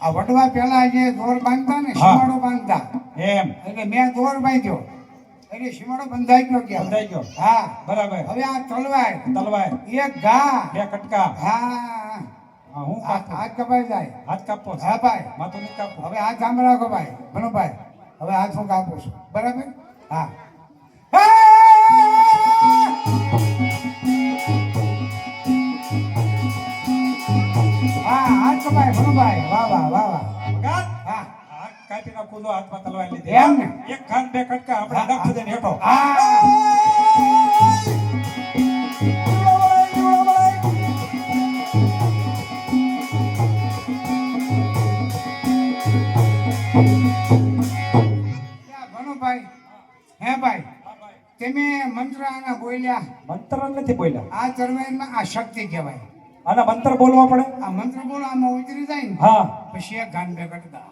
આ વડવા પેલા જે દોર બાંધતા ને સીમાડો બાંધતા એમ એટલે મેં દોર બાંધ્યો એટલે સીમાડો બંધાઈ ગયો કે બંધાઈ ગયો. હા બરાબર. હવે આ તલવાર તલવાર એક ઘા બે કટકા. હા હા હું કાપું. હાથ કપાઈ જાય હાથ કાપો છે. હા ભાઈ માથું નહીં કાપો. હવે હાથ આમ રાખો ભાઈ મનોભાઈ હવે હાથ હું કાપું છું બરાબર હા હા હાથ કપાય મનોભાઈ વાહ વાહ વાહ વાહ વગાર. હા હાથ કાપી નાખો તો હાથમાં તલવાર લીધી. એમ ને? એક ખાન બે કટકા આપણે ડખ દઈને હેઠો. મનોભાઈ હે ભાઈ તમે મંત્ર આના બોલ્યા મંત્ર નથી બોલ્યા. આ ચરવાઈમાં આ શક્તિ કહેવાય આના મંત્ર બોલવા પડે. આ મંત્ર બોલો આમાં ઉતરી જાય ને હા પછી એક ગાન બે કટકા